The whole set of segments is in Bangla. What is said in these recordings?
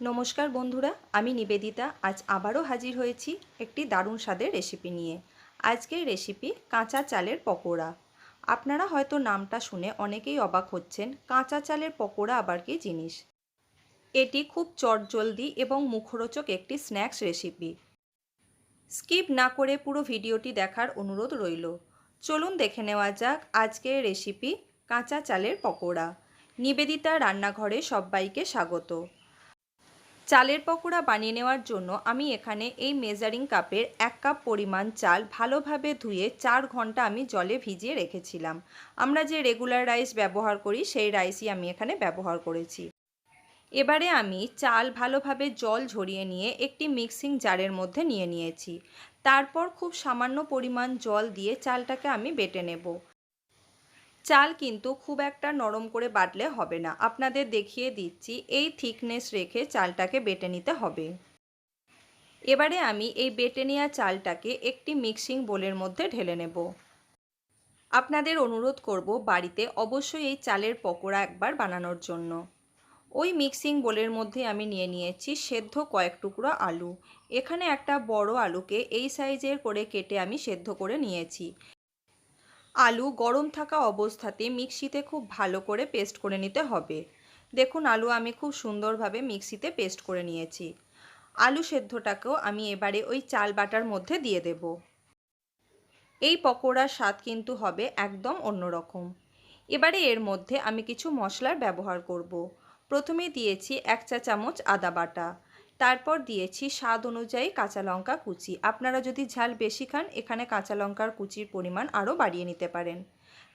नमस्कार बंधुरा आमी निवेदिता आज आबारो हाजिर होयेछि एकटी दारुण स्वादेर रेसिपि निये। आजकेर रेसिपि काँचा चालेर पकोड़ा। आपनारा हयतो नामटा शुने अनेकेई अबाक हच्छेन, काँचा चालेर पकोड़ा आबार कि जिनिस। एटी खूब चटजलदी एबं मुखरोचक एकटी स्नैक्स रेसिपि। स्किप ना करे पुरो भिडियोटी देखार अनुरोध रइल। चलुन देखे नेওয়া যাক आजकेर रेसिपि काँचा चालेर पकोड़ा। निवेदिता रान्नाघरे सब्बाइके स्वागत। চালের পকোড়া বানিয়ে নেওয়ার জন্য আমি এখানে এই মেজারিং কাপের 1 কাপ পরিমাণ চাল ভালোভাবে ধুয়ে 4 ঘন্টা আমি জলে ভিজিয়ে রেখেছিলাম। আমরা যে রেগুলার রাইস ব্যবহার করি সেই রাইসই আমি এখানে ব্যবহার করেছি। এবারে আমি চাল ভালোভাবে জল ঝরিয়ে নিয়ে একটি মিক্সিং জারের মধ্যে নিয়ে নিয়েছি। তারপর খুব সামান্য পরিমাণ জল দিয়ে চালটাকে আমি বেটে নেব। চাল কিন্তু খুব একটা নরম করে বাটলে হবে না, আপনাদের দেখিয়ে দিচ্ছি এই থিকনেস রেখে চালটাকে বেটে নিতে হবে। এবারে আমি এই বেটে নেওয়া চালটাকে একটি মিক্সিং বোলের মধ্যে ঢেলে নেব। আপনাদের অনুরোধ করব বাড়িতে অবশ্যই এই চালের পকোড়া একবার বানানোর জন্য। ওই মিক্সিং বোলের মধ্যে আমি নিয়ে নিয়েছি সেদ্ধ কয়েক টুকরো আলু। এখানে একটা বড় আলুকে এই সাইজের করে কেটে আমি সেদ্ধ করে নিয়েছি। আলু গরম থাকা অবস্থাতে মিক্সিতে খুব ভালো করে পেস্ট করে নিতে হবে। দেখুন আলু আমি খুব সুন্দরভাবে মিক্সিতে পেস্ট করে নিয়েছি। আলু সেদ্ধটাকেও আমি এবারে ওই চাল বাটার মধ্যে দিয়ে দেব। এই পকোড়ার স্বাদ কিন্তু হবে একদম অন্যরকম। এবারে এর মধ্যে আমি কিছু মশলার ব্যবহার করব। প্রথমে দিয়েছি 1 চা চামচ আদা বাটা, তারপর দিয়েছি স্বাদ অনুযায়ী কাঁচা লঙ্কা কুচি। আপনারা যদি ঝাল বেশি খান এখানে কাঁচা লঙ্কার কুচির পরিমাণ আরও বাড়িয়ে নিতে পারেন।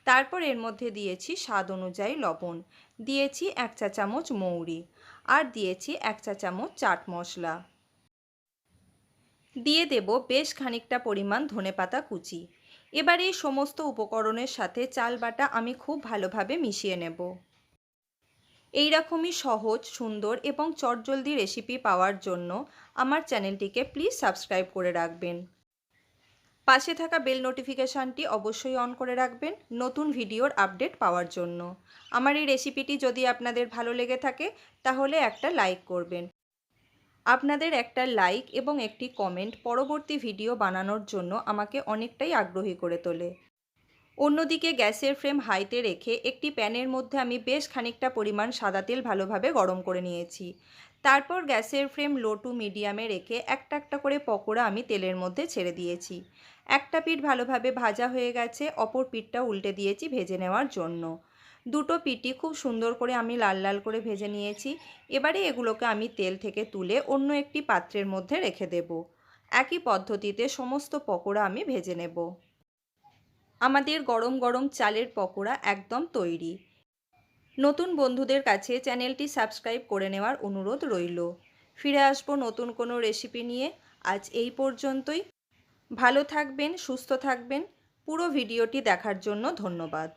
তারপর এর মধ্যে দিয়েছি স্বাদ অনুযায়ী লবণ, দিয়েছি 1 চা চামচ মৌরি, আর দিয়েছি 1 চা চামচ চাট মশলা। দিয়ে দেব বেশ খানিকটা পরিমাণ ধনেপাতা কুচি। এবার এই সমস্ত উপকরণের সাথে চাল বাটা আমি খুব ভালোভাবে মিশিয়ে নেব। এই রকমই সহজ, সুন্দর এবং চটজলদি রেসিপি পাওয়ার জন্য আমার চ্যানেলটিকে প্লিজ সাবস্ক্রাইব করে রাখবেন। পাশে থাকা বেল নোটিফিকেশানটি অবশ্যই অন করে রাখবেন নতুন ভিডিওর আপডেট পাওয়ার জন্য। আমার এই রেসিপিটি যদি আপনাদের ভালো লেগে থাকে তাহলে একটা লাইক করবেন। আপনাদের একটা লাইক এবং একটি কমেন্ট পরবর্তী ভিডিও বানানোর জন্য আমাকে অনেকটাই আগ্রহী করে তোলে। অন্যদিকে গ্যাসের ফ্লেম হাইতে রেখে একটি প্যানের মধ্যে আমি বেশ খানিকটা পরিমাণ সাদা তেল ভালোভাবে গরম করে নিয়েছি। তারপর গ্যাসের ফ্লেম লো টু মিডিয়ামে রেখে একটা একটা করে পকোড়া আমি তেলের মধ্যে ছেড়ে দিয়েছি। একটা পিঠ ভালোভাবে ভাজা হয়ে গেছে, অপর পিঠটা উল্টে দিয়েছি ভেজে নেওয়ার জন্য। দুটো পিঠই খুব সুন্দর করে আমি লাল লাল করে ভেজে নিয়েছি। এবারে এগুলোকে আমি তেল থেকে তুলে অন্য একটি পাত্রের মধ্যে রেখে দেব। একই পদ্ধতিতে সমস্ত পকোড়া আমি ভেজে নেব। আমাদের গরম গরম চালের পকোড়া একদম তৈরি। নতুন বন্ধুদের কাছে চ্যানেলটি সাবস্ক্রাইব করে নেওয়ার অনুরোধ রইল। ফিরে আসবো নতুন কোনো রেসিপি নিয়ে। আজ এই পর্যন্তই। ভালো থাকবেন, সুস্থ থাকবেন। পুরো ভিডিওটি দেখার জন্য ধন্যবাদ।